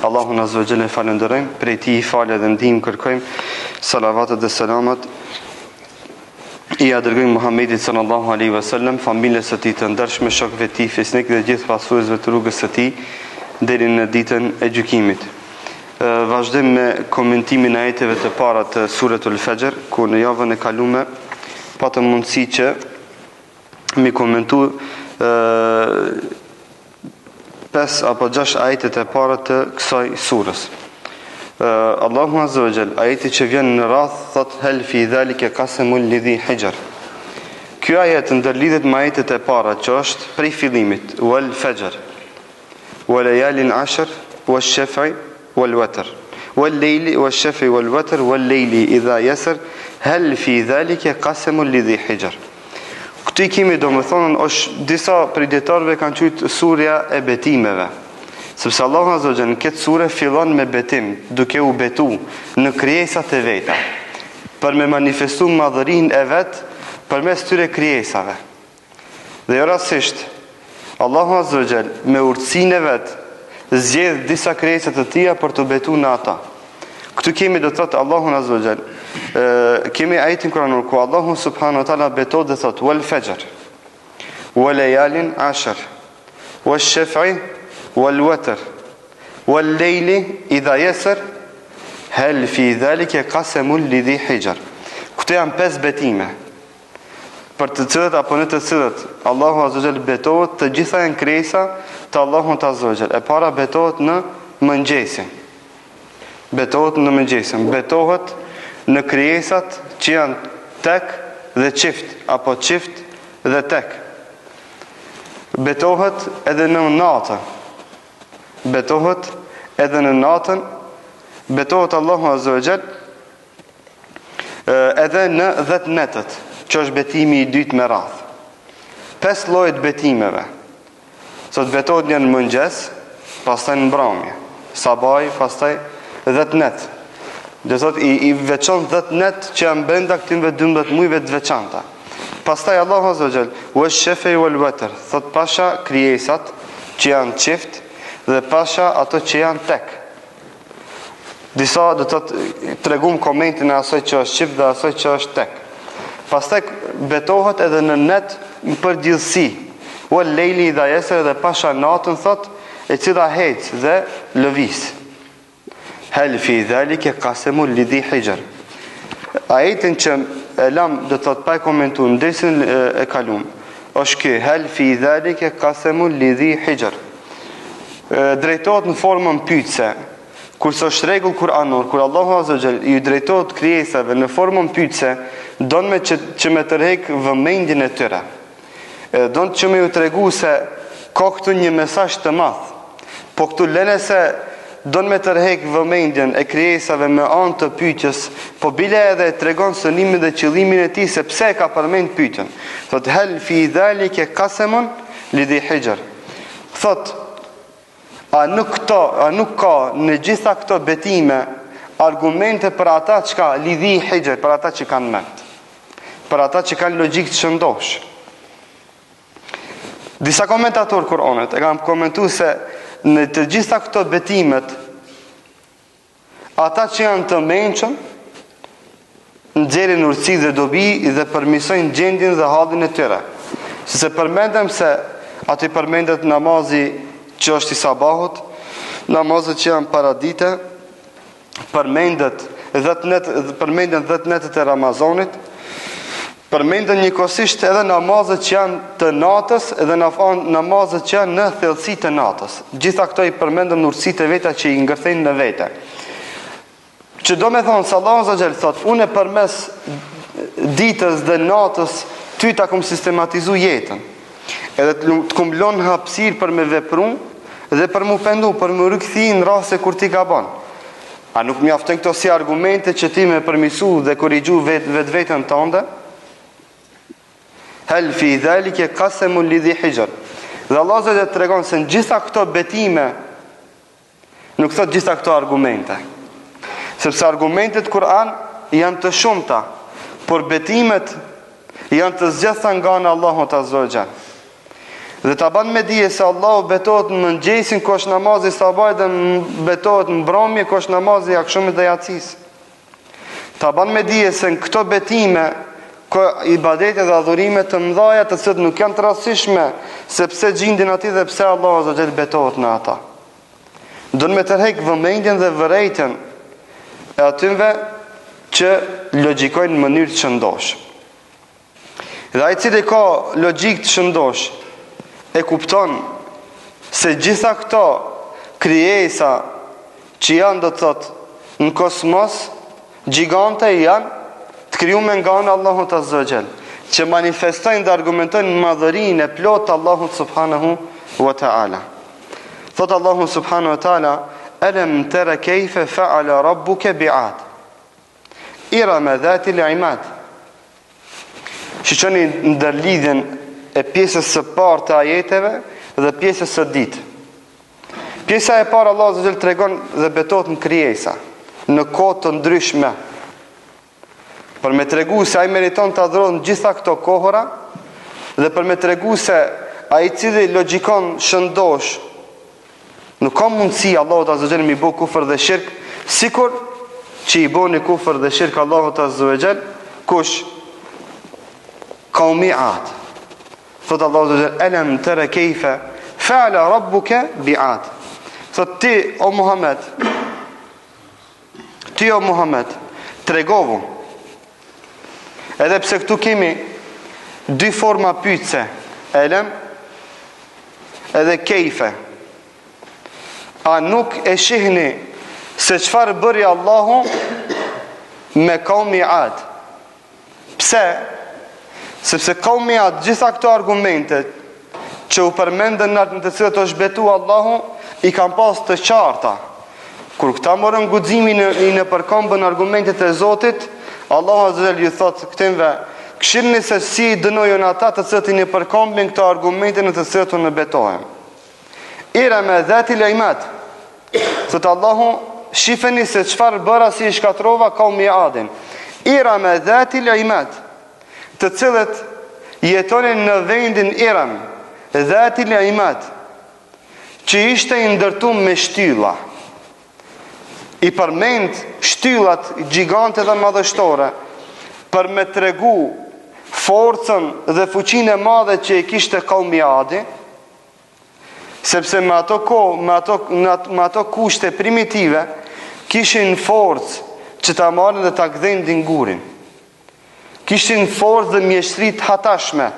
Allahun Azza wa Jalla falenderojmë, prej tij falë dhe ndihmë kërkojmë, salavatet dhe selamat i dërgojmë Muhamedit sallallahu alaihi wasallam, familjes së tij të ndershme, shokëve të tij fesnik dhe gjithë pasuesve të rrugës së tij deri në ditën e gjykimit. Vazhdojmë me komentimin e ajeteve të para të Suratul Fajr, ku në javën e kaluar patëm mundësi që mi komentu 5 apo 6 ajetet e para të kësaj surës. Allahu Azza wa Jall, ajeti që vjen në radhë thot hal fi dhalika qasamul lidhi hijr. Ky ajet ndërlidhet me ajetet e para që është prej fillimit, wal fajr, wa layalin ashr, wash shaf'i wal watr, wal layli wash shaf'i wal watr, wal layli idha yasr, hal fi dhalika qasamul lidhi hijr. Këtu kemi domethënë është disa predikatorëve kanë thënë surja e betimeve. Sepse Allahu Azza wa Jalla në këtë sure fillon me betim, duke u betu në krijesat e veta, për me manifestu madhërinë e vet përmes tyre krijesave. Dhe jo rastësisht, Allahu Azza wa Jalla me urtësinë e vet zgjedh disa krijesa të tilla për të betuar në ata. Këtu kemi do të thotë Allahu Azza wa Jalla, kemi ajetin kuranor ku Allahu subhanahu wa taala beton dhe thotë wal fajr, wa layalin ashr, wash shaf'i wal watr, wal layli idha yasr, hal fi dhalika qasamul lidhi hijr. Këto janë 5 betime për të cilët apo në të cilët Allahu Azza wa Jalla betohet, të gjitha janë krijesa të Allahut Azza wa Jalla. E para betohet në mëngjesin. Betohet në mëngjesin, betohet në krijesat që janë tek dhe çift apo çift dhe tek. Betohet edhe në natën. Betohet edhe në natën, betohet Allahu Azza wa Jall edhe në 10 netët, që është betimi i dytë me radhë. 5 lloje të betimeve. Sot betohet një në mëngjes, pastaj në mbrëmje, sabaj, pastaj 10 net. Dhe sot i veçon 10 net që janë brenda këtyre 12 muajve të veçanta. Pastaj Allahu Azza wa Jall, wash shaf'i wal watr, thot pasha krijesat që janë çift dhe pasha ato që janë tek. Disa do të tregum komentin e asaj që është çift dhe asaj që është tek. Pastaj betohet edhe në net në përgjithësi. Wal layli idha yasr, dhe pasha natën thot e cila hec dhe lëviz. Hal fi dhalika qasamul lidhi hijr. Ajetin që e lam do të thot pa komentuar ndesën e kalum. Është ky hal fi dhalika qasamul lidhi hijr. Drejtohet në formën pyetëse. Kurse është rregull kuranor, kur Allahu Azza wa Jall i drejtohet krijesave në formën pyetëse, don me që me tërheq vëmendjen e tyre. Don që me ju tregu se ka këtu një mesazh të madh. Po këtu lënë se don me tërheq vëmendjen e krijesave me anë të pyetjes, po bile edhe tregon synimin dhe qëllimin e tij se pse ka përmend pyetjen. Thot hal fi dhalika qasamun lidhi hijr. Thot a nuk ka në gjitha këto betime argumente për ata që ka lidhi hijr, për ata që kanë mend, për ata që kanë logjik të shëndosh. Disa komentatorë Kur'anit e kanë komentuar se në të gjitha këto betimet ata që janë të mençur nxjerrin urtësi dhe dobi dhe përmirësojnë gjendjen dhe hallin e tyre. Se përmendem se aty përmendet namazi që është i sabahut, namazet që janë paradite, përmenden 10 netët e Ramazanit, përmenden njëkohësisht edhe namazet që janë të natës edhe namazet që janë në thellësi të natës. Gjitha këto i përmenden në urtësitë e veta që i ngërthejnë në vete. Që do me thonë, se Allahu Azza wa Jall thot, unë përmes ditës dhe natës ty ta kum sistematizu jetën. Edhe të kumblon hapësirë për me vepru dhe për mu pendu, për mu rikthi në rast se kur ti ka ban. A nuk mjafton këto si argumente që ti me përmisu dhe korrigju vetën tënde? Hal fi dhalika qasamul lidhi hijr. Dhe Allah zë të tregon se në gjitha këto betime nuk thot gjitha këto argumente. Sepse argumentet Kur'an janë të shumta, por betimet janë të zgjedhura nga Allahu Azza wa Jall. Dhe ta ban me dije se Allahu betohet në mëngjesin kur është namazi sabaj dhe betohet në mbrëmje kur është namazi akşamit dhe yatsis. Ta ban me dije se në këto betime ibadete dhe adhurime të mëdhaja të cilat nuk janë të rastishme, sepse gjindin aty dhe pse Allahu azza xal betohet në ata. Do me tërheq vëmendjen dhe vërejtjen e atyve që logjikojnë në mënyrë të shëndosh. Dhe ai cili ka logjik të shëndosh e kupton se gjitha këto krijesa që janë do të thotë në kosmos, gjigante janë të krijuar nga ana Allahut azza xal, që manifestojnë dhe argumentojnë madhërinë e plotë të Allahut subhanahu wa taala. Thot Allahu subhanahu wa taala: "Alam tara kayfa fa'ala rabbuka bi'ad." Irama dhati al-imad. Shiqoni ndërlidhjen e pjesës së parë të ajeteve dhe pjesës së dytë. Pjesa e parë Allahu azza xal tregon dhe betohet në krijesa, në kohë të ndryshme. Për me tregu se ai meriton të adhurohet në gjitha këto kohëra dhe për me tregu se ai cili logjikon shëndosh nuk ka mundësi Allahut azza xal mi bë kufër dhe shirk, sikur që i bëni kufër dhe shirk Allahut azza xal kush qaumi Ad. Thot Allahu azza xal: "Alam tara kayfa fa'ala rabbuka bi'ad." Thot ti o Muhammed, tregovu. Edhe pse këtu kemi dy forma pyetëse, elem edhe kejfe. A nuk e shihni se çfarë bëri Allahu me qaumi Ad? Pse? Sepse qaumi Ad, gjitha këto argumente që u përmendën në të cilat është betu Allahu, i kanë pas të qarta. Kur këta morën guximin në përkombën argumentet e Zotit, Allahu azza xal ju thot këtëve: "Këshillni se si dënojën ata të cilët i përkombin këto argumente në të cilat unë betohem." Irama dhati al-imad. Thot Allahu: "Shifeni se çfarë bëra si i shkatrova qaumi Adin." Irama dhati al-imad, të cilët jetonin në vendin Iram, dhati al-imad, që ishte i ndërtuar me shtylla. I përmend shtyllat gjigante dhe madhështore për me tregu forcën dhe fuqinë e madhe që i kishte qaumi Adi, sepse me ato kushte primitive kishin forcë që ta marrin dhe ta kthejnë dingurin. Kishin forcë dhe mjeshtri të hatashme.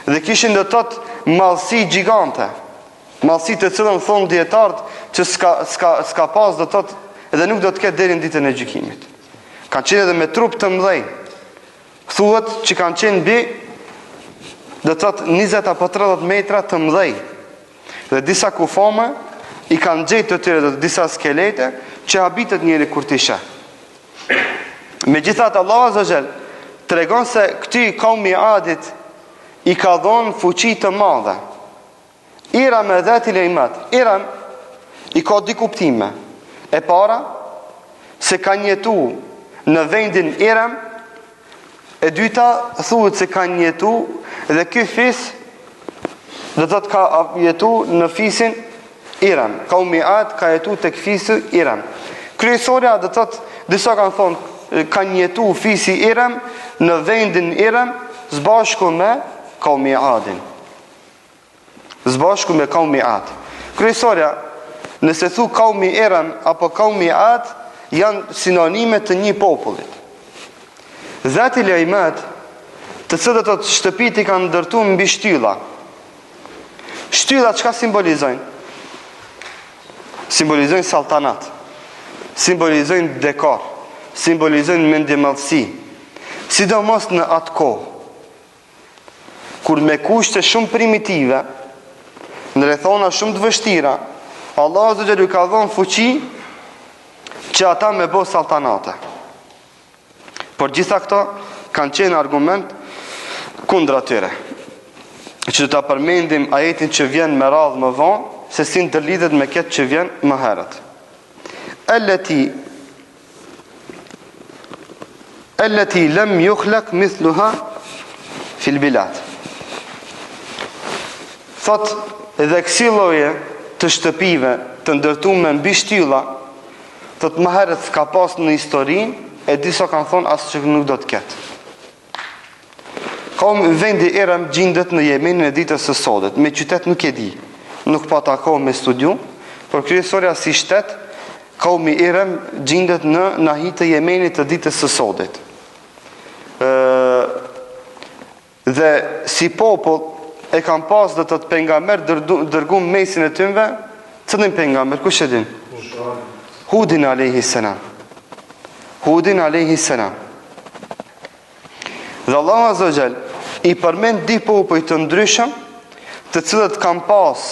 Dhe kishin do të thotë mallësi gjigante. Mallësi të cilën thonë dietarët që s'ka pas do të thotë edhe nuk do të ketë deri në ditën e gjykimit. Kanë qenë edhe me trup të mëdhej. Thuhet që kanë qenë mbi do të thotë 20 apo 30 metra të mëdhej. Dhe disa kufome i kanë gjetë të tyre dhe disa skelete që habitet njëri kur t'i sheh. Megjithatë Allahu azza xal tregon se këtij qaumi Adit i ka dhënë fuqi të madhe. Iram e dhati al-imad. Iram i ka dy kuptime. E para, se kanë jetu në vendin Iram. E dyta, thuhet se kanë jetu dhe ky fis do të thotë ka jetu në fisin Iram. Qaumi Ad ka jetu tek fisi Iram. Kryesorja do të thotë, disa kanë thonë kanë jetu fisi Iram në vendin Iram zbashku me qaumi Adin. Zbashku me qaumi Ad. Kryesorja, nëse thu qaumi Iram apo qaumi Ad, janë sinonime të një popullit. Dhati al-imad, të cilët ato shtëpit i kanë ndërtuar mbi shtylla. Shtyllat çka simbolizojnë? Simbolizojnë saltanat. Simbolizojnë dekor. Simbolizojnë mendjemallësi. Sidomos në atë kohë, kur me kushte shumë primitive, në rrethona shumë të vështira, Allahu azza xal ka dhënë fuqi që ata me bë saltanate. Por gjitha këto kanë qenë argument kundër atyre. Që ta përmendim ajetin që vjen me radhë më vonë, se si ndërlidhet me këtë që vjen më herët. Allati lam yukhlaq mithluha fil bilad. Thot, edhe kësi lloje të shtëpive të ndërtuara mbi shtylla, thot më herët s'ka pas në historinë, e disa kanë thonë asë që nuk do të ketë. Vendi Iram gjendet në Jemenin e ditës së sotme, me qytet nuk e di, nuk pa takohem me studiu, por kryesorja si shtet, kaumi Iram gjendet në nahi të Jemenit të ditës së sotme. Dhe si popull e kanë pas dhe të pejgamber dërguar mesin e tyre, cilin pejgamber, kush e din? Hudin alayhi salam. Hudin alayhi salam. Dhe Allah Azza wa Jall i përmend di popull të ndryshëm, të cilët kanë pas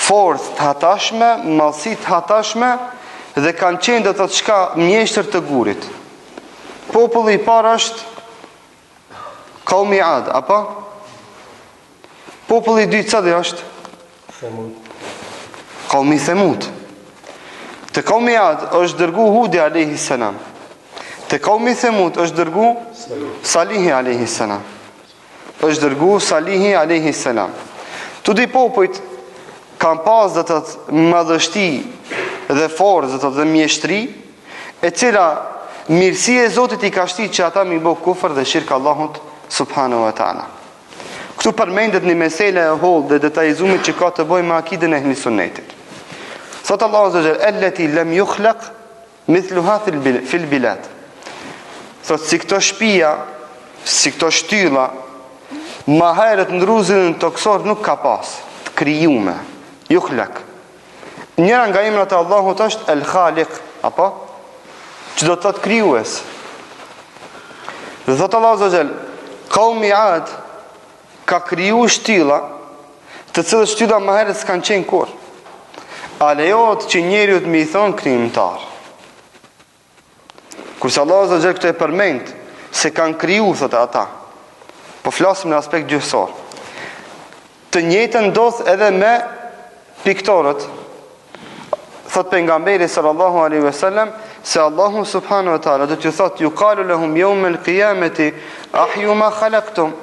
forcë të hatashme, mallësi të hatashme dhe kanë qenë do të çka mjeshtër të gurit. Populli i parë është kaumi Ad, apo? Populli i dytë cili është? Kaumi Thamud. Te kaumi Ad është dërgu Hudi alayhi salam. Te kaumi Thamud është dërgu Salihi alayhi salam. Është dërgu Salihi alayhi salam. Tu di popujt kanë pas dhe të madhështi dhe forcë dhe mjeshtri, e cila mirësia e Zotit i ka shti që ata mi bë kufër dhe shirk Allahut subhanahu wa taala. Këtu përmendet një mesele e hollë dhe detajizumit që ka të bëjë me akiden e ehli sunnetit. Thot Allahu azza wa jalla, "Allati lam yukhlaq mithluha fil bilad." Thot si këto shtëpia, si këto shtylla, ma herët në rruzën toksor nuk ka pas të krijuar. Yukhlaq. Njëra nga emrat e Allahut është El Khaliq, apo? Që do të thotë krijues. Dhe thot Allahu azza wa jalla, kaumi Ad ka kriju shtylla, të cilët shtylla më herët s'kan qenë kur. A lejohet që njeriu të më i thonë krijimtar? Kurse Allahu azza wa jalla këtu e përmend se kanë kriju, thotë ata. Po flasim në aspekt gjuhësor. Të njëjtën ndodh edhe me piktorët. Thot pejgamberi sallallahu alaihi wasallam se Allahu subhanahu wa taala do t'ju thotë yuqalu lahum yawm al-qiyamati ahyu ma khalaqtum.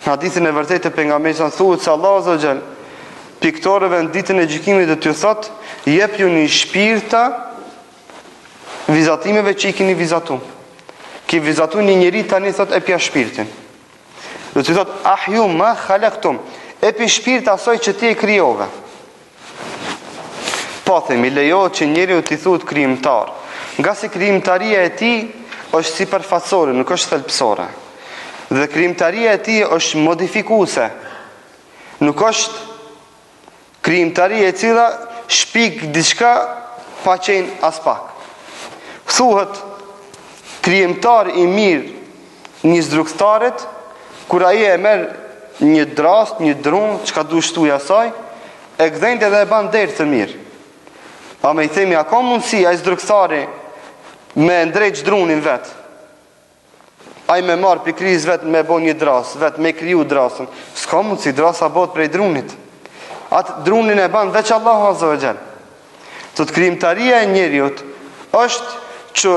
Në hadithin e vërtetë të pejgamberit thuhet se Allahu azza wa jall piktorëve në ditën e gjykimit do t'ju thotë jep ju një shpirta vizatimeve që i keni vizatuar. Ki vizatu një njeri tani thot e pja shpirtin. Do t'ju thot ahyu ma khalaqtum, e pi shpirt asoj që ti e krijove. Po themi lejohet që njeriu t'i thuhet krijimtar, nga se krijimtaria e tij është sipërfaqësore, nuk është thelbësore. Dhe krijimtaria e tij është modifikuese. Nuk është krijimtaria e cila shpik diçka pa qenë as pak. Thuhet krijimtar i mirë një zdruktarit, kur ai e merr një drast, një drum, çka du shtuj asaj, e gdhënë edhe e ban derë të mirë. A me i themi, a ka mundësi ai zdruktari me ndrejt drunin vet? Ai me marr pikriz vet me bën një drast, vet me kriju drastën. S'ka mundësi, drasa bëhet prej drunit. Atë drunin e ban veç Allahu azza wa jall. Tot krijimtaria e njeriut është që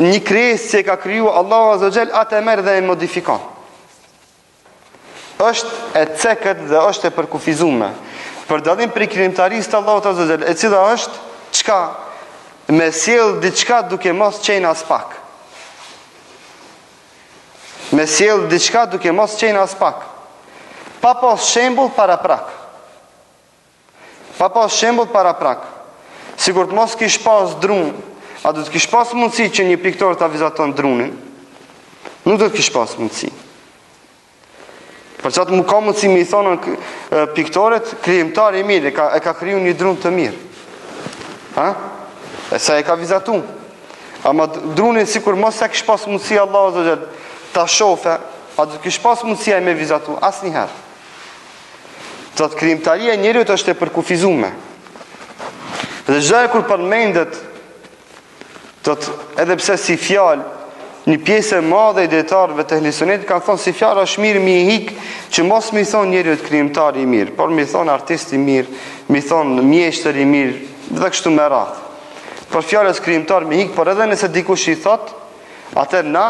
një krijesë që ka kriju Allahu azza wa jall atë e merr dhe e modifikon. Është e cekët dhe është e përkufizuar. Për dallim prej krijimtarisë të Allahut azza wa jall, e cila është çka me sjell diçka duke mos qenë as pak. Me sjell diçka duke mos qenë as pak. Pa pas shembull para prak. Pa pas shembull para prak. Sigur të mos kish pas drun, a do të kish pas mundësi që një piktor ta vizaton drunin? Nuk do të kish pas mundësi. Për çat më ka mundësi më i thonë piktoret, krijimtar i mirë, e ka kriju një drun të mirë. Ha? E sa e ka vizatu. Ama drunin sikur mos e kish pas mundësi Allahu azza wa jall ta shofe, a do të kish pas mundësi ai me vizatu asnjëherë. Tot krijimtaria e njeriut është e përkufizuar. Dhe çdo kur përmendet edhe pse si fjalë një pjesë e madhe e dietarëve të ehli sunetit kanë thonë si fjalë është mirë mi hik që mos mi thonë njeriu të krijimtar i mirë, por mi thonë artist i mirë, mi thonë mjeshtër i mirë, dhe kështu me radhë. Por fjalës krijimtar mi hik, por edhe nëse dikush i thot, atë na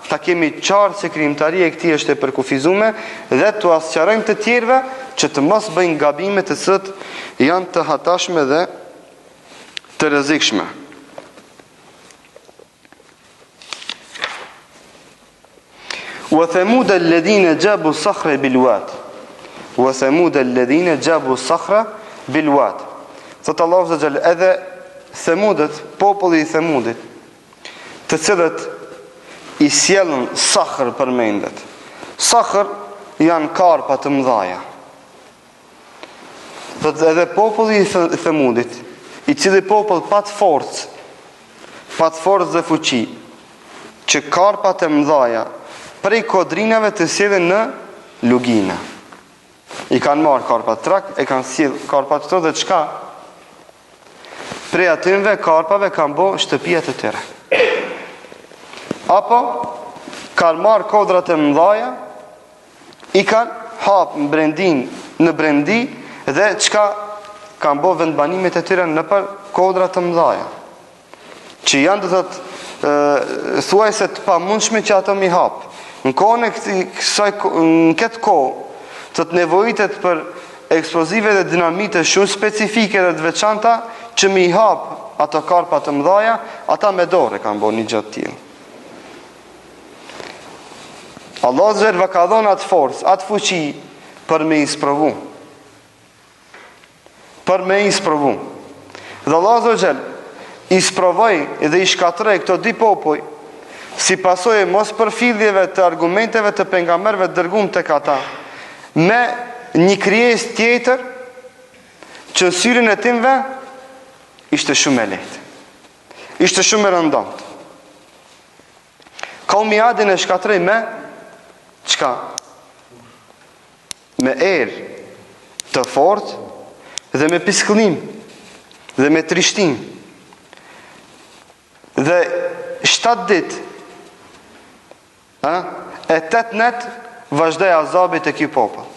ta kemi qartë se krijimtaria e këtij është e përkufizuar dhe t'u asqarojmë të tjerëve që të mos bëjnë gabime të cilat janë të hatashme dhe të rrezikshme. Wa thamud alladhina jabu as-sakhra bil-wad. Wa thamud alladhina jabu as-sakhra bil-wad. Thot Allahu Azza Jall, edhe Thamudët, populli i Thamudit, të cilët i sjellën sakhr përmendet. Sakhr janë karpa të mëdhaja. Thot edhe populli i Thamudit, i cili popull pat forcë dhe fuqi, që karpat e mëdhaja prej kodrinave të sjellën në lugina. I kanë marrë karpat trak, e kanë sjell karpat këto dhe çka? Prej atyve karpave kanë bo shtëpia të tyre. Apo kanë marrë kodrat e mëdhaja, i kanë hapë në brendi dhe çka kanë bo vendbanimet e tyre në për kodrat të mëdhaja, që janë të thotë thuajse të pamundshme që ato mi hapë. Në këtë kohë të të nevojitet për eksplozive dhe dinamite shumë specifike dhe të veçanta që mi hapë ato karpa të mëdhaja, ata me dore kanë bo një gjatë tillë. Allah zërë ka dhënë atë forcë, atë fuqi për me isprovu. Dhe Allah zërë isprovoj dhe i shkatrej këto dy popuj si pasojë mos përfilljeve të argumenteve të pejgamberëve dërguar tek ata, me një krijesë tjetër që në syrin e timve ishte shumë e lehtë. Ishte shumë e rëndomtë. Kaumi Adin e shkatrej me çka? Me erë të fortë dhe me piskëllim dhe me trishtim. Dhe 7 ditë e 8 net vazhdoi azabi të këtij popull.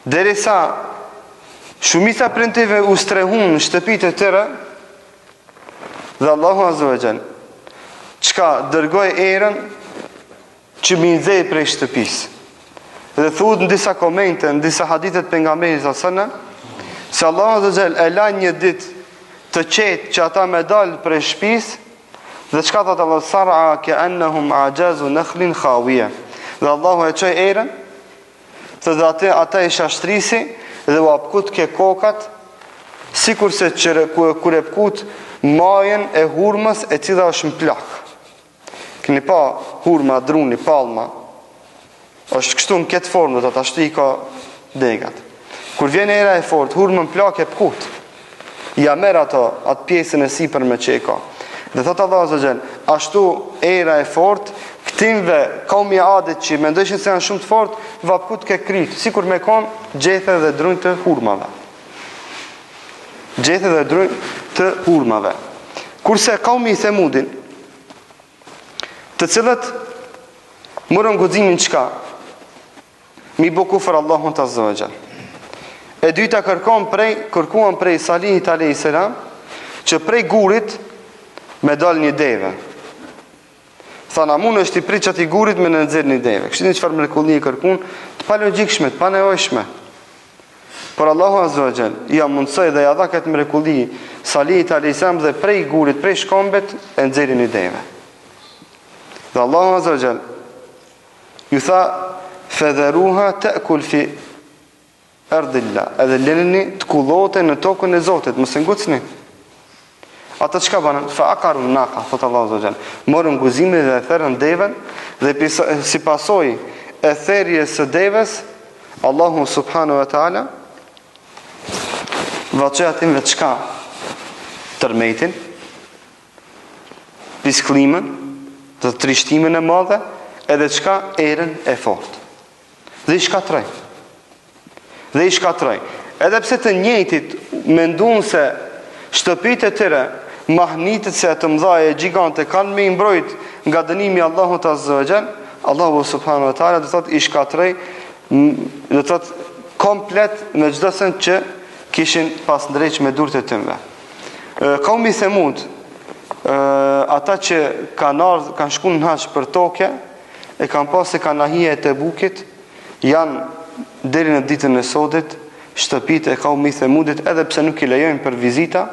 Derisa shumica prindëve u strehun në shtëpitë e tyre, dhe Allahu Azza wa Jall çka dërgoi erën që mi nxej prej shtëpisë. Dhe thuhet në disa komente, në disa hadithe të pejgamberit sallallahu alajhi wasallam, se Allahu Azza wa Jall e la një ditë të qetë që ata me dalë prej shtëpisë. Dhe çka thot Allah, sar'a ka'annahum a'jazu nakhlin khawiya. Dhe Allahu e çoi erën, se ata i shashtrisi dhe u apkut ke kokat, sikurse kur e pkut majën e hurmës e cila është në plak. Keni pa hurma, druni, palma, është kështu në këtë formë, do të ashtu i ka degat. Kur vjen era e fort, hurmën plak e pkut, ja merr atë pjesën e sipër me që e ka. Dhe thot Allah Azza Jall, ashtu era e fort, këtimve kaumi Adit që mendojshin se janë shumë të fort, vapkut ke kryt, sikur me konë gjethe dhe drunj të hurmave. Kurse kaumi i Themudin, të cilët morën guximin çka? Mi bo kufër Allahun Azza wa Jall. E dyta kërkuan prej Salihit alayhis salam që prej gurit me dal një deve. Thana mund është i prit çati gurit me në nxjerr një deve. Kështu çfarë mrekulli e kërkuan, të pa logjikshme, të pa nevojshme. Por Allahu Azza wa Jall ja mundsoi dhe ja dha këtë mrekulli Salihit alayhis salam dhe prej gurit, prej shkombet e nxjerrë një deve. Dhe Allahu Azza wa Jall ju tha fadharuha ta'kul fi ardillah, edhe lënini të kullote në tokën e Zotit, mos e ngucni. Ata çka banën? Fa aqaru naqa, thot Allahu Azza wa Jall. Morën guximin dhe e therrën devën dhe si pasojë e therrjes së devës, Allahu subhanahu wa taala vaqe atim vetë çka? Tërmetin, pisklimën, të trishtimin e madhe, edhe çka? Erën e fortë. Dhe i shkatroj. Edhe pse të njëjtit mendon se shtëpitë e tyre mahnitet se të mëdhaje gjigante kanë me imbrojt nga dënimi Allahut Azza wa Jall, Allahu subhanahu wa taala do thot i shkatroi, do thot komplet me çdo send që kishin pas ndreq me durët e tyre. Kaumi Thamud ata që kanë shku në haç për tokë, e kanë pas se kanë ahije e Tebukit, janë deri në ditën e sodit, shtëpitë e kaumit Themudit, edhe pse nuk i lejojnë për vizita,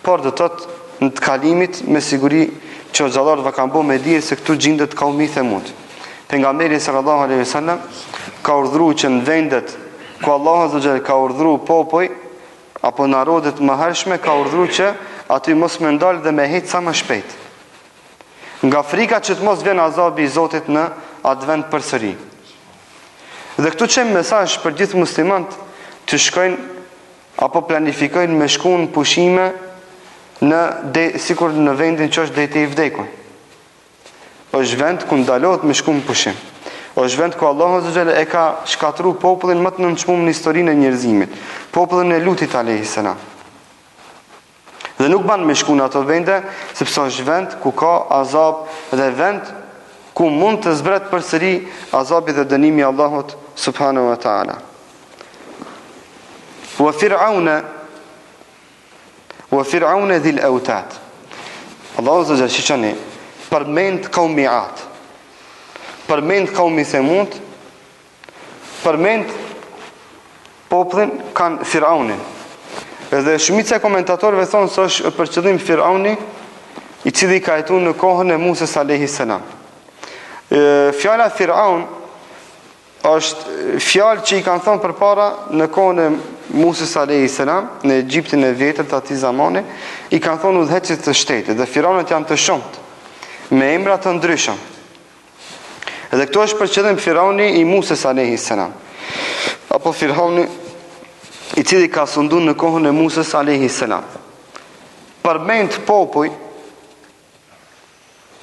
por do të thotë në të kalimit me siguri që xhallarët kanë bërë me dije se këtu gjendet kaumi Themud. Pejgamberi sallallahu alaihi wasallam ka urdhëruar që në vendet ku Allahu azza xal ka urdhëruar popull apo narodet më hershme, ka urdhëruar që aty mos më ndal dhe me hec sa më shpejt. Nga frika që të mos vjen azabi i Zotit në atë vend përsëri. Dhe këtu çem mesazh për gjithë muslimanët të shkojnë apo planifikojnë me shkuën pushime sikur në vendin që është deti i vdekur. Është vend ku ndalohet me shkuën pushim. Është vend ku Allahu azza xal e ka shkatruar popullin më të nënçmuar në historinë e njerëzimit, popullin e Lutit alayhis salam. Dhe nuk ban me shku në ato vende, sepse është vend ku ka azab dhe vend ku mund të zbret përsëri azabi dhe dënimi i Allahut subhanahu wa taala. Wa Fir'auna dhil autat. Allahu azza xal shikoni përmend kaumi Ad, përmend kaumi Thamud, përmend popullin kanë Fir'aunin. Edhe shumica e komentatorëve thonë se është për qëllim Firauni, i cili ka jetuar në kohën e Musës alayhis salam. Fjala Firaun është fjalë që i kanë thonë përpara në kohën e Musës alayhis salam, në Egjiptin e vjetër të atij zamani, i kanë thonë udhëheqës të shtetit, dhe Firaunët janë të shumtë, me emra të ndryshëm. Edhe këto është për qëllim Firauni i Musës alayhis salam, apo Firauni i cili ka sundu në kohën e Musës alayhis salam. Përmend popull,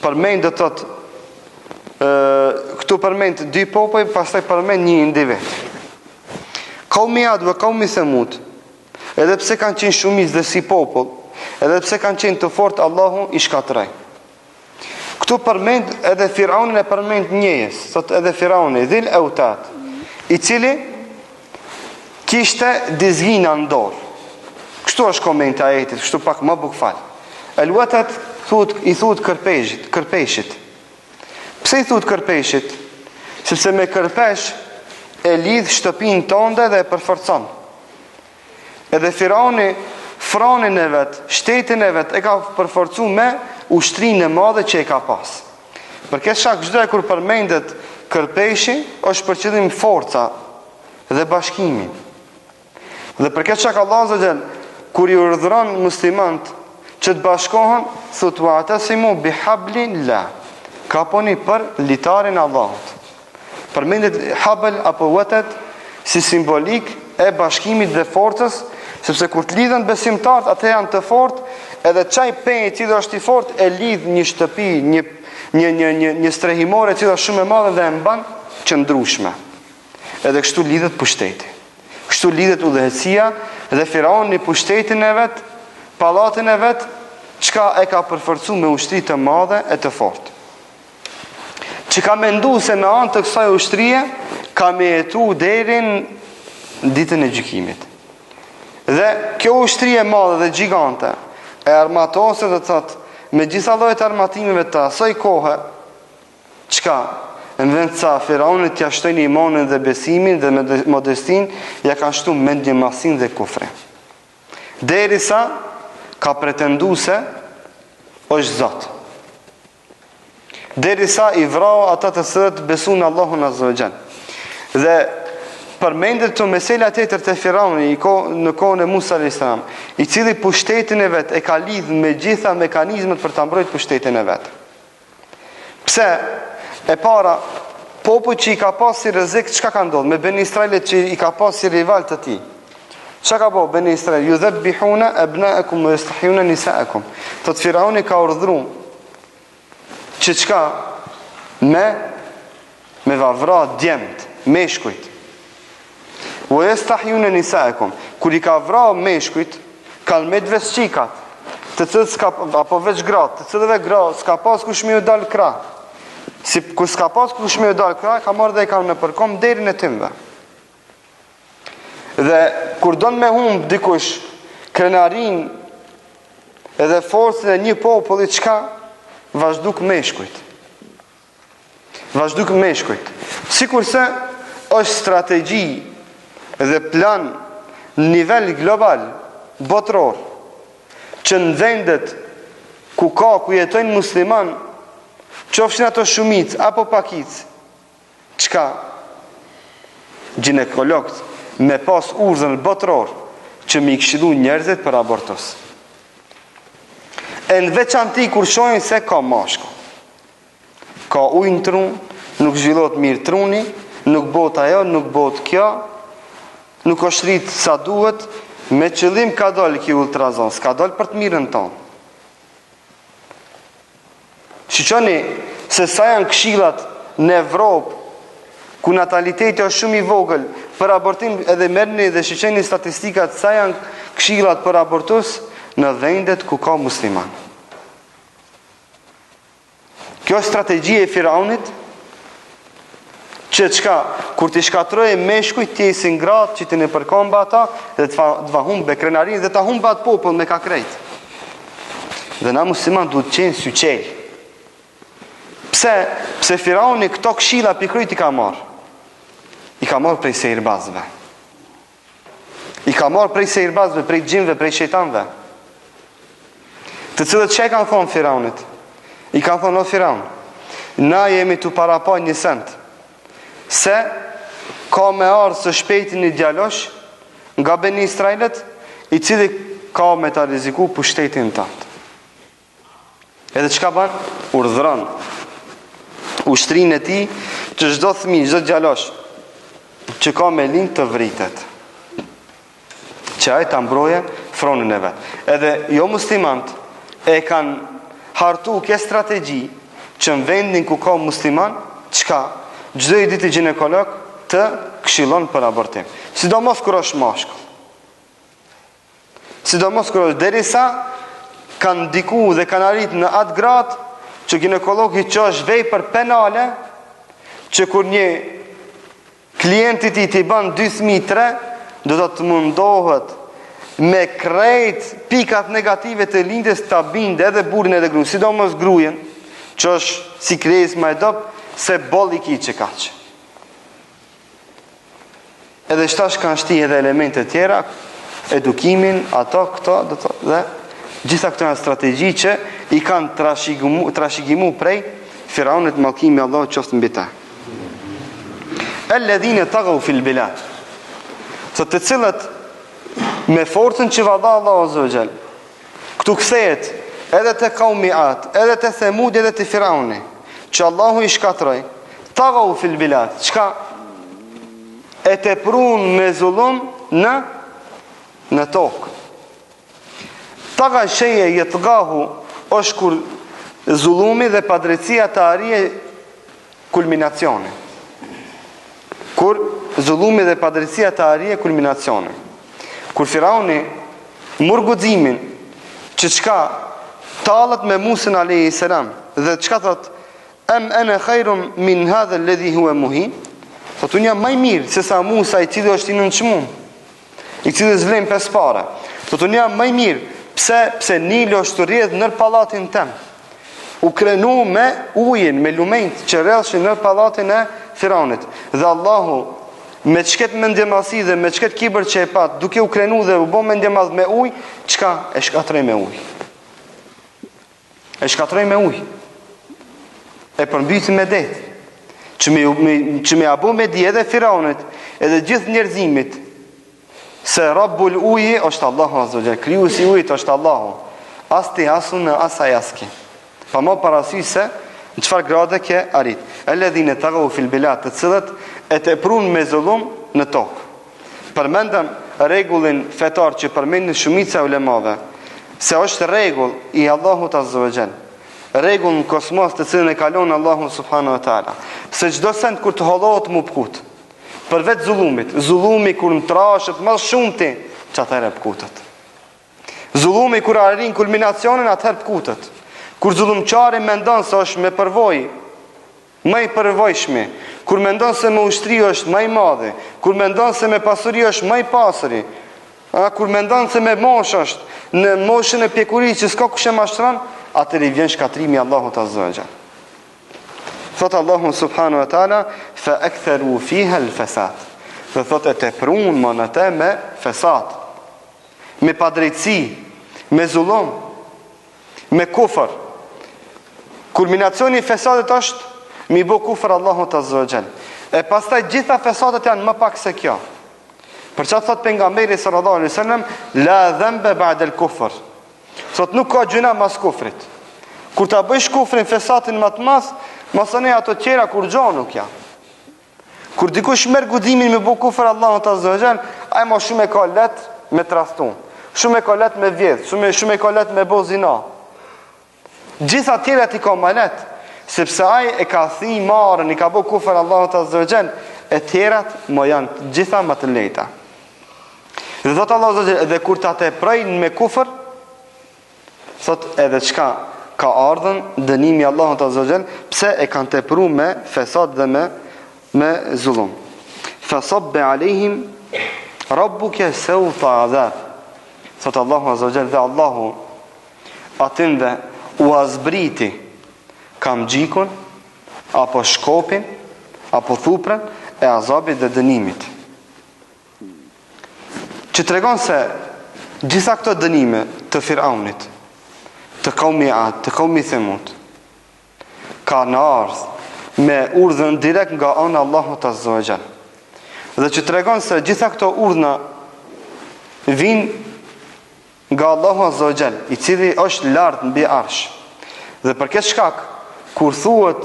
përmend do të thotë këtu përmend dy popull, pastaj përmend një individ. Kaumi Ad dhe kaumi Thamud, edhe pse kanë qenë shumicë dhe si popull, edhe pse kanë qenë të fortë, Allahu i shkatroi. Këtu përmend edhe Firaunin, e përmend njëjës, thotë edhe Firauni dhil autat, i cili kishte dizgina në dorë. Kështu është komenti i ajetit, kështu pak më bukfal. El-watat i thot kërpeshit. Pse i thot kërpeshit? Sepse me kërpesh e lidh shtëpinë tënde dhe e përforcon. Edhe Firauni fronin e vet, shtetin e vet e ka përforcuar me ushtrinë e madhe që e ka pas. Për këtë shkak çdo kur përmendet kërpeshi, është për qëllim forca dhe bashkimi. Dhe për këtë shkak Allahu azza xal kur i urdhëron muslimanët që të bashkohen, thotë wa'tasimu bihablillah, kaponi për litarin e Allahut. Përmendet habl apo watat si simbolik e bashkimit dhe forcës, sepse kur të lidhen besimtarët, atë janë të fortë, edhe çaj penj i cili është i fortë e lidh një shtëpi, një strehimore e cila është shumë e madhe dhe e mban qëndrueshme. Edhe kështu lidhet pushteti. Kështu lidhet udhëheqësia dhe Firauni pushtetin e vet, pallatin e vet, çka e ka përforcuar me ushtri të madhe e të fortë. Që ka mendu se me anë të kësaj ushtrie ka me jetu deri në ditën e gjykimit. Dhe kjo ushtrie madhe dhe gjigante e armatose dhe thot me gjitha llojet e armatimeve të asaj kohe, çka në vend sa Firaunit t'ia shtojnë imanin dhe besimin dhe modestin, ja kanë shtu mendjemasin dhe kufrin. Derisa ka pretendu se është Zot. Derisa i vrau ata të cilët besuan Allahun azza wa xal. Dhe përmendet të mesela tjetër të Firauni në kohën e Musa alayhis salam, i cili pushtetin e vet e ka lidh me gjitha mekanizmet për ta mbrojtur pushtetin e vet. Pse? E para, popull që i ka pas si rrezik, çka ka ndodhur me Ben Israilit që i ka pas si rival të tij? Çka ka bëu Ben Israil? Yudhabbihuna abna'akum wa yastahiyuna nisa'akum. Tot Firauni ka urdhëruar që çka me vavra djemt, meshkujt. Wa yastahiyuna nisa'akum. Kur i ka vrarë meshkujt, kalmet vesqikat, të cilët apo veç gratë, të cilëve gratë s'ka pas kush më u dal krah. Si kur s'ka pas kush më u dal krah, ka marrë dhe i kanë në përkom derin e timve. Dhe kur don me humb dikush krenarin edhe forcën e një populli çka vazhduk meshkujt. Vazhduk meshkujt. Sikurse është strategji dhe plan në nivel global, botror, që në vendet ku jetojnë musliman, qofshin ato shumic apo pakic, çka ginekologët me pas urdhën botror që mi këshillu njerëzit për abortus. E në veçanti kur shohin se ka mashkull, ka ujë në trun, nuk zhvillot mirë truni, nuk bot ajo, nuk bot kjo, nuk është rritë sa duhet, me qëllim ka dollë ki ultrazon, s'ka dollë për të mirën tonë. Shiqoni se sa janë këshillat në Evropë, ku nataliteti është shumë i vogël, për abortim edhe merrni dhe shiqeni statistikat sa janë këshillat për abortus në vendet ku ka musliman. Kjo është strategji e Firaunit, që çka, kur t'i shkatrojë meshkujt, t'i esin gratë që t'i në përkomba ata, dhe t'va humbe krenarin, dhe t'a humbe atë popull me ka krejt. Dhe na musliman duhet qenë syqel. Pse Firauni këto këshilla pikrujt i ka marë? I ka marë prej sejirbazëve. I ka marë prej sejirbazëve, prej gjinve, prej shejtanëve. Të cilët që e kanë thonë Firaunit? I kanë thonë, o Firaun, na jemi të parapa një sent, se ka me ardhë së shpejti një djalosh nga Beni Israelet, i cili ka me ta riziku pushtetin tëtë. Edhe që ka banë? Urdhëron ushtrinë e ti që çdo fëmijë, çdo djalosh që ka me lind të vritet, që ai ta mbroje fronin e vet. Edhe jo muslimant e kanë hartu kjo strategji që në vendin ku ka musliman, çka çdo i ditë ginekolog të këshillon për abortim. Sidomos kur është mashkull. Sidomos kur është derisa kanë ndiku dhe kanë arrit në atë gradë që ginekologi që është vepër penale, që kur një klientit i t'i ban 2.3, do të mundohet me krejt pikat negative të lindjes të binde edhe burin edhe gruan, sidomos grujen, që është si krejës ma e dopë, se bol i ki që kaqë. Edhe shtash kanë shti edhe elemente tjera, edukimin, ato, këto, dhe gjitha këto janë strategji që i kanë trashigimu prej Firaunit, mallkimi Allah qoftë mbi ta. Alladhina taghaw fil bilad. Sot të cilët me forcën që va dha Allahu azza wa jall, këtu kthehet edhe te qaumi Ad, edhe te Thamud, edhe te Firauni, që Allahu i shkatroi, taghaw fil bilad, çka e teprun me zullum në tokë. Taga sheje jetë gahu është kur zullumi dhe padrecia të arije kulminacione. Kur zullumi dhe padrecia të arije kulminacione. Kur Firauni murgudzimin që çka talët me Musën a.s. dhe çka thot ene khajrum min hadhe ledhi huve muhin, thot unë jam maj mirë se sa Musa i cili është i nënçmum, i cili zvlem pes pare, thot unë jam maj mirë. Pse Nilo është të rrjedh nër palatin tem, u krenu me ujin, me lumejt që rrjedhshin nër palatin e Firaunit. Dhe Allahu me çket mendjemasi dhe me çket kibër që e pat, duke u krenu dhe u bo mendjemas me uj, çka e shkatroj me uj. E shkatroj me uj. E përmbyti me det. Që me abu me di edhe Firaunit, edhe gjithë njerëzimit, se Rabbul uji është Allahu azza wa jall, krijuesi i ujit është Allahu. As ti asun në asaj aski. Pa më parasysh se në çfarë grade ke arrit. Alladhina taghaw fil bilad, të cilët e teprun me zullum në tokë. Përmendëm rregullin fetar që përmendin shumica e ulemave, se është rregull i Allahut azza wa jall. Rregull në kosmos të cilën e kalon Allahu subhanahu wa taala. Se çdo send kur të hollohet më pkut, për vetë zullumit, zullumi kur në trashët më shumë ti, që atëherë pkutët. Zullumi kur arrin kulminacionin, atëherë pkutët. Kur zullumqari mendon se është me përvoj, më i përvojshmi, kur mendon se me ushtri është më i madhi, kur mendon se me pasuri është më i pasuri, Kur mendon se me moshë është, në moshën e pjekurisë që s'ka kush e mashtron, atëri vjen shkatrimi Allahut azza wa jall. Thot Allahu subhanahu wa taala, fa aktharu fiha al-fasad. Dhe thot e teprun më në te me fesat, me padrejtësi, me zullum, me kufër. Kulminacioni i fesadet është mi bo kufër Allahut azza wa jall. E pastaj gjitha fesadet janë më pak se kjo. Për çfarë thot pejgamberi sallallahu alaihi wasallam, la dhanba ba'da al-kufr. Thot nuk ka gjuna mas kufrit. Kur ta bësh kufrin fesatin më të madh, mos e ne ato tjera kur gjo nuk ja. Kur dikush merr guximin me bu kufër Allahut azza wa jall, ai më shumë e ka let me trastun. Shumë e ka let me vjedh, shumë e ka let me bo zina. Gjitha tjera ti ka më let, sepse ai e ka thi marrën, i ka bu kufër Allahut azza wa jall, e tjerat më janë gjitha më të lehta. Dhe thot Allahu azza wa jall, dhe kur ta teprojnë me kufër, thot edhe çka ka ardhën dënimi Allahut azza wa jall, pse e kanë tepruar me fesad dhe me zullum. Fasabba alehim rabbuka sawta azab. Thot Allahu azza wa jall, dhe Allahu atëndë u azbriti kam gjikun, apo shkopin, apo thuprën e azabit dhe dënimit. Që të regon se gjitha këto dënime të Firaunit, të kaumi Ad, të kaumi Themud, ka në ardhë me urdhën direkt nga ana Allahut azza wa jall. Dhe që të regon se gjitha këto urdhëna vinë nga Allahu azza wa jall, i cili është lartë mbi arsh. Dhe për këtë shkak, kur thuhet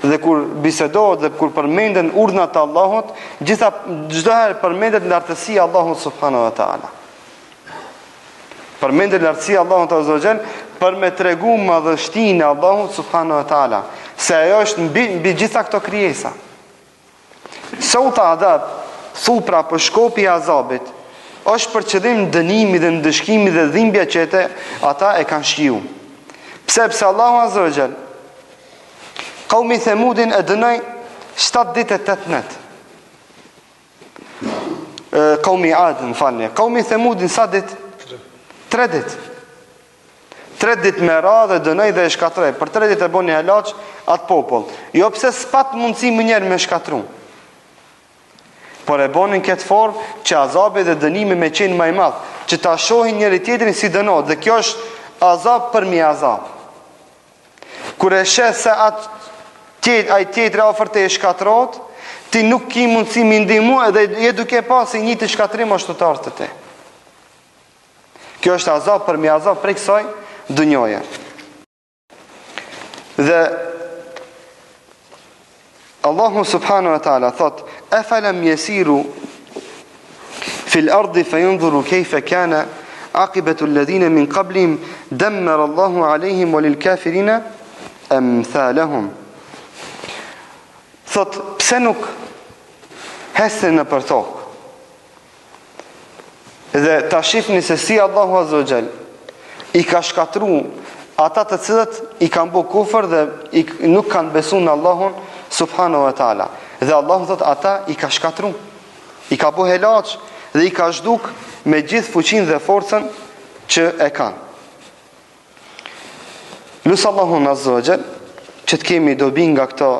dhe kur bisedohet dhe kur përmenden urdhnat e Allahut, çdo herë përmendet lartësia e Allahut subhanahu wa taala. Përmendet lartësia e Allahut azza wa jall për me tregu madhështinë e Allahut subhanahu wa taala, se ajo është mbi gjitha këto krijesa. Sauta adab, thupra për shkopi i azabit, është për qëllim dënimi dhe ndëshkimi dhe dhimbja që ata e kanë shiju. Pse Allahu azza wa jall kaumi Themudin e dënoi 7 ditë e 8 net. Kaumi Ad, më falni. Kaumi Themudin sa ditë? 3 ditë. 3 ditë me radhë dënoi dhe e shkatroi. Për 3 ditë e boni helaç atë popull. Jo pse s'pat mundësi më njerë me shkatru, por e bonin këtë formë që azabi dhe dënimi me qenë më i madh, që ta shohin njëri tjetrin si dënohet. Dhe kjo është azab për mi azab. Kur e sheh se ai tjetri ofër të e shkatrot, ti nuk ki mundësi mi ndihmu edhe je duke pa se një të shkatrim është të tartë të te. Kjo është azab për mi azab prej kësaj dënjoje. Dhe Allahu subhanahu wa ta'ala thot, afalam yasiru fil ardi fayanzuru kayfa kana aqibatu alladhina min qablihim dammara Allahu alayhim walil kafirina amthalahum. Thot, pse nuk hesin në për tokë dhe ta shifni se si Allahu azza wa jall i ka shkatru ata të cilët i kanë bu kufër dhe nuk kanë besu në Allahun subhanahu wa ta'ala. Dhe Allahu thot, ata i ka shkatru, i ka bu helaç dhe i ka zhduk me gjithë fuqinë dhe forcën që e kanë. Lusë Allahun azza wa jall që të kemi dobi nga këto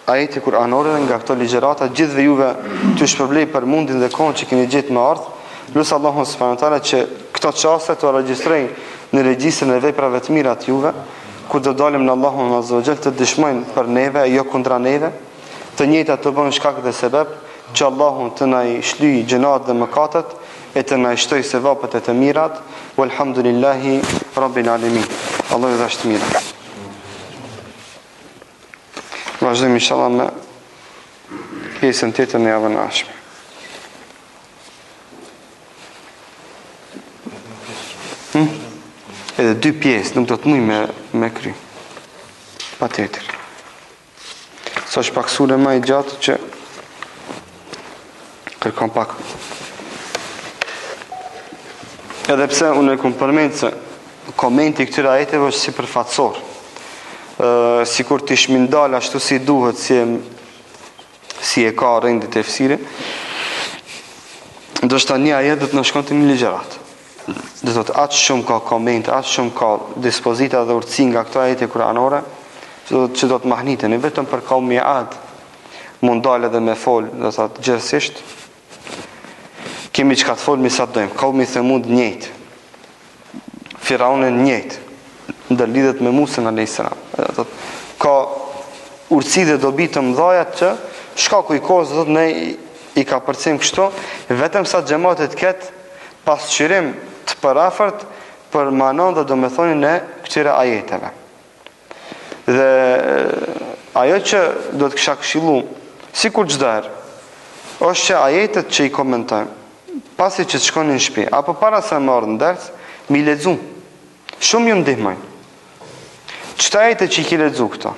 ajeti kuranore, nga këto ligjërata, gjithëve juve të shpërblej për mundin dhe kohën që keni gjithë më ardhë. Lusë Allahun subhanahu wa taala që këto çaste të regjistrojnë në regjistrën e veprave të mira të juve, kur do dalim në Allahun azza wa jall të dëshmojnë për neve, jo kundra neve, të njëjtat të bëjnë shkak dhe sebeb që Allahun të na i shlyj gjënat dhe mëkatet e të na i shtoj sevapet e të mirat. Walhamdulillahi rabbil alamin. Allah i dhash të mira. Vazhdojmë inshallah me pjesën tjetër në javën e ardhshme. Edhe 2 pjesë, nuk do të muj me kry. Pa tjetër. Sa është pak sure ma i gjatë që kërkon pak. Edhe pse unë e kom përmendë se komenti këtyre ajeteve është si përfatsor. Si kur t'i shmindal ashtu si duhet, si e ka rëndit e fësire. ndoshta një ajet do të na shkonte në ligjërat. Do të thotë aq shumë ka komente, aq shumë ka dispozita dhe urtësi nga këto ajete kuranore, që do të mahniten vetëm për kaumi Ad. Mund dalë edhe me fol, do të thotë gjithsesht. Kemi çka të folmi sa dojmë. Kaumi Thamud njëjtë. Firaunën njëjtë. Ndër lidhet me Musën alayhis salam. Do të thotë ka urtësi dhe dobi të mëdha që shkaku i kohës do të ne i ka përcim kështu, vetëm sa xhamatet ketë pasqyrim të përafërt për manon dhe domethënien e këtyre ajeteve. Dhe ajo që do të kisha këshillu, sikur çdo herë, është që ajetet që i komentojmë, pasi që të shkonin në shtëpi, apo para se më ardhë në ders, mi lexu. Shumë ju ndihmojnë. Çto ajete që i ke lexu këto?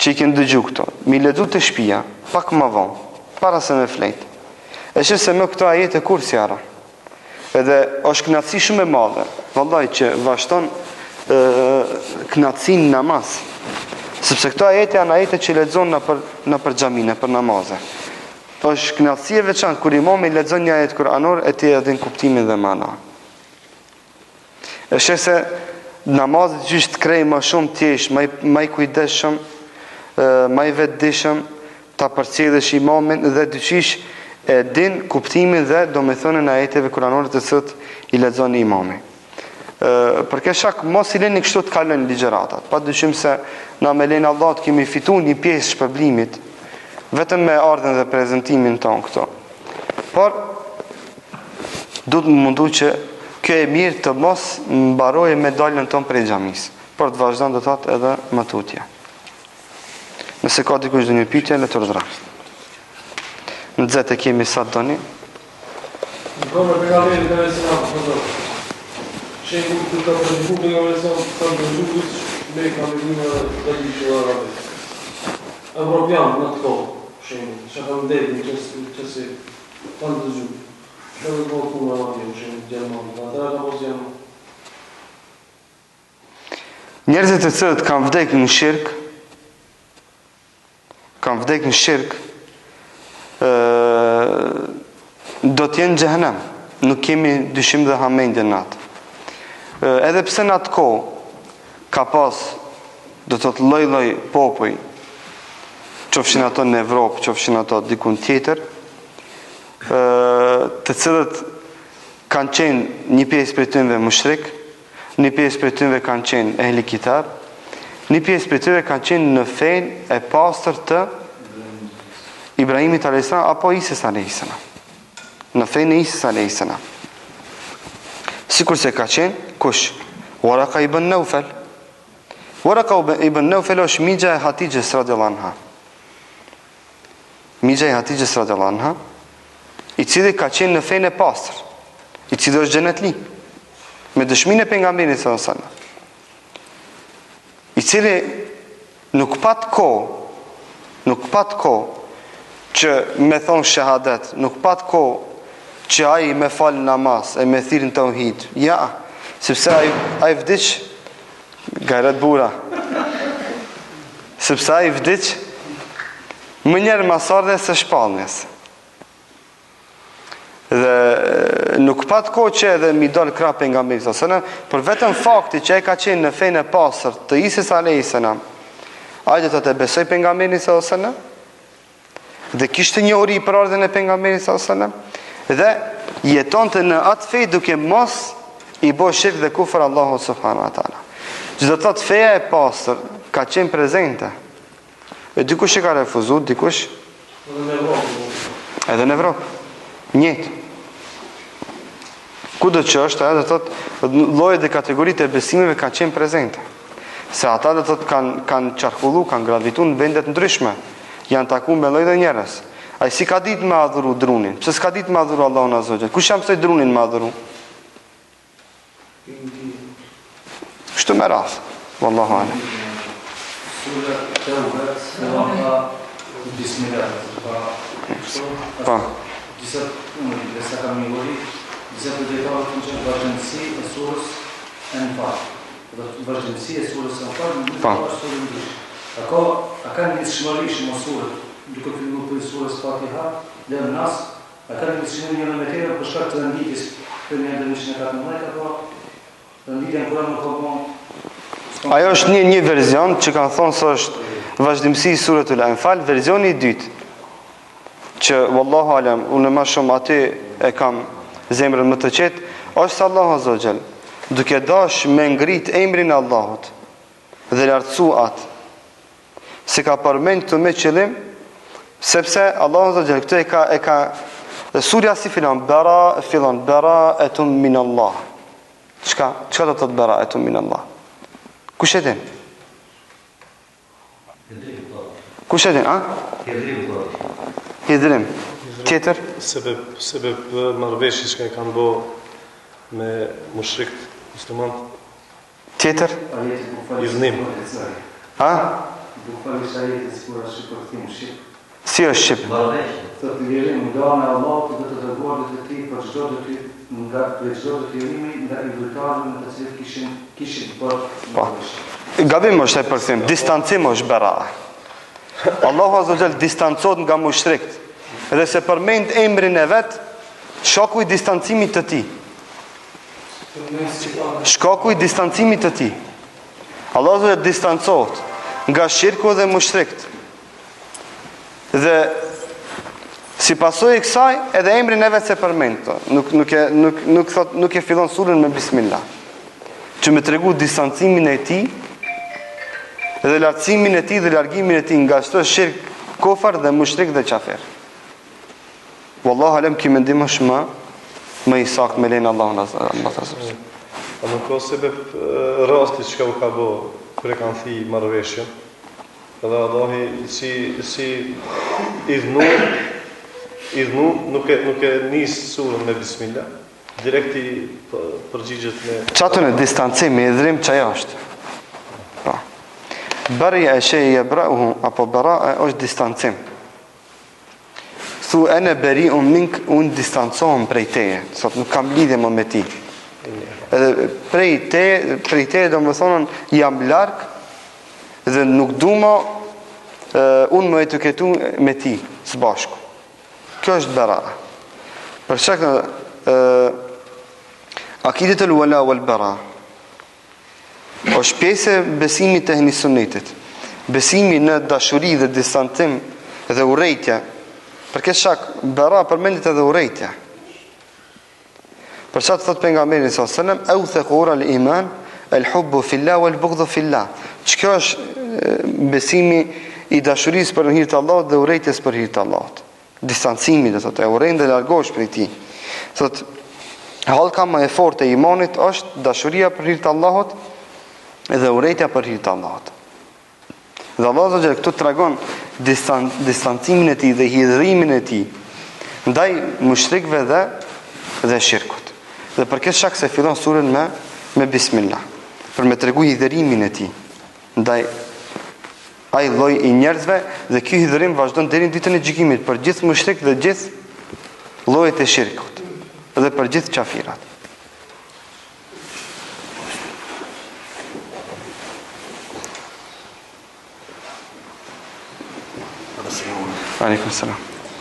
Që i ke ndëgju këto? Mi lexu të shtëpia, pak më vonë, para se me flet. E që se më këto ajete kur si ara. Edhe është knatësi shumë e madhe, vallaj që vazhdon knatësin namaz. Sepse këto ajete janë ajete që lexon në për xhamine, për namaze. Është knatësi e veçantë kur imami lexon një ajet kuranor e ti e din kuptimin dhe mana. E që se namazit që të krej më shumë tjesh, më i kujdesshëm, më i vetëdijshëm, ta përcjellësh imamin dhe dyqish e din kuptimin dhe domethënien e ajeteve kuranore të cilat i lexon imami. Për këtë shak mos i leni kështu të kalojnë ligjëratat. Padyshim se na me lenin Allah të kemi fituar një pjesë shpërblimit vetëm me ardhen dhe prezantimin ton këto. Por duhet të mundu që kjo e mirë të mos mbarojë me dalën ton prej xhamisë, por të vazhdon të thotë edhe më tutje. Nëse ka dikush ndonjë pyetje, le të urdhëro. Në dzete kemi sa doni. Në kome pejgamberi dhe selam, sheku të të përgjëhu pejgamberi selam të të përgjëhus, me kamerina dhe gjithë arabe. Evropian në të kohë, sheku, që ka mdetin që se të në të gjuhë. Që dhe kohë të në arabe, sheku, Gjerman, dhe atëra ka posë Gjerman. Njerëzit e cilët kanë vdek në shirk, do t'jenë xhehenem, nuk kemi dyshim dhe hamendje në atë. Edhe pse në atë kohë ka pas, do të të lloj popuj, qofshin ato në Evropë, qofshin ato dikun tjetër, të cilët kanë qenë një pjesë për tyre mushrik, një pjesë për tyre kanë qenë ehli kitab, një pjesë për tyre kanë qenë në fenë e pastër të Ibrahimit a.s. apo Isës a.s. Në fenë e Isës a.s. Sikur se ka qenë, kush? Waraka ibn Naufel. Waraka ibn Naufel është migja e Hatijës radhiyallahu anha. Migja e Hatijës radhiyallahu anha, i cili ka qenë në fenë e pastër, i cili është xhenetli, me dëshminë e pejgamberit sallallahu alaihi wasallam. I cili nuk pat kohë që me thonë shahadet, nuk pat kohë që ai me falë namaz e me thirrën tauhid. Ja, sepse ai vdiq gajrat bura. Sepse ai vdiq më njerë masardhe se shpallnjes. Dhe nuk pat kohë që edhe mi dal krah pejgamberit sallallahu alaihi wasallam, por vetëm fakti që ai ka qenë në fenë e pastër të Isës alayhis salam, ai do të besoj pejgamberin sallallahu alaihi wasallam, dhe kishte një uri për ardhen e pejgamberit sallallahu alaihi wasallam, dhe jetonte në atë fe duke mos i bërë shirk dhe kufër Allahu subhanahu wa taala. Çdo të thotë feja e pastër ka qenë prezente. E dikush e ka refuzuar, dikush edhe në Evropë. Njëtë. Kudo që është, edhe thotë llojet dhe kategoritë e besimeve kanë qenë prezente. Se ata do thotë kanë qarkullu, kanë gravituar në vende të ndryshme. Janë taku me lloj dhe njerëz. Ai si ka ditë me adhuru drunin? Pse s'ka ditë me adhuru Allahun azza wa jall? Kush mësoi drunin me adhuru? Kështu me radhë. Wallahu a'lam. Sura Tauba, sura Bismillah. Po. Disa kam njëri, disa të djetarë të që vazhdimësi e surës Anfal. Vazhdimësi e surës Anfal nuk është surë ndryshë. A ka një shmëri shumë surët, duke fillu për surës Fatiha, dhe në Nas, A ka në qënë një me tjera për shkak të rënditjes për një ndërmishën e 14, apo rënditja në Kur'an nuk ka Ajo është një verzion që kanë thonë se është vazhdimësi i Suratul Anfal, verzioni i dytë, që wallahu alam, unë më shumë aty e kam zemrën më të qetë, është se Allahu Azza wa Jall, duke dash me ngrit emrin e Allahut dhe lartësu atë, se ka përmend këtu me qëllim, sepse Allahu Azza wa Jall këtu e ka surja si fillon bara'atun min Allah. Çka do të thotë bara'atun min Allah? Kush e din? Kush e din, a? Hidrim. Tjetër? Sebeb marrëveshjes që kanë bë me mushrikët muslimanë. Tjetër? Iznim. A? Si është shqip? Të lirim nga në Allahut dhe të dërguarit e tij për çdo detyrë nga çdo detyrimi nga idhujtarët në të cilët kishin bërë. Gabim është e përkthim, distancim është bara. Allahu Azza wa Jall distancohet nga mushrikët dhe se përmend emrin e vet, shkaku i distancimit të tij. Shkaku i distancimit të tij. Allahu Azza wa Jall distancohet nga shirku dhe mushrikët. Dhe si pasojë e kësaj, edhe emrin e vet se përmend. Nuk e fillon surën me bismillah. Që me tregu distancimin e tij dhe lartësimin e tij dhe largimin e tij nga çdo shirk, kufër dhe mushrik dhe kafir. Wallahu alem ki mendim është më i saktë me lenin Allahun azza. A nuk ka sebeb rasti që u ka bë kur e kanë thi marrëveshjen. Edhe Allahi si idhnu nuk e nis surën me bismillah. Direkti përgjigjet me çatën e distancimi, idhrim çaja është. Po. Barja e shej yabra'uhu apo bara'a është distancim. Thu ene beri'un mink, unë distancohem prej teje, sot nuk kam lidhje më me ti. Edhe prej teje do më thonën jam larg dhe nuk du më unë më etiketu me ti së bashku. Kjo është bara'a. Për shak në akidet e l'wala wal bara është pjesë e besimit të ehli sunnitit. Besimi në dashuri dhe distancim dhe urrejtje. Për këtë shak, bara përmendit edhe urrejtja. Për çfarë thot pejgamberi sallallahu alajhi wasallam, "Awthaqu ura al-iman al-hubbu fillah wal-bughdhu fillah." Çka është besimi i dashurisë për hir të Allahut dhe urrejtjes për hir të Allahut. Distancimi, do thotë, urrejnë dhe largohesh prej tij. Thot, hallka më e fortë e imanit është dashuria për hir të Allahut dhe urrejtja për hir të Allahut. Dhe Allahu Azza këtu tregon distancimin e tij dhe hidhrimin e tij ndaj mushrikëve dhe shirkut. Dhe për këtë shak se fillon surën me bismillah, për me tregu hidhrimin e tij ndaj ai lloj i njerëzve, dhe ky hidhrim vazhdon deri në ditën e gjykimit për gjithë mushrikët dhe gjithë llojet e shirkut dhe për gjithë kafirat. Alaikum salam.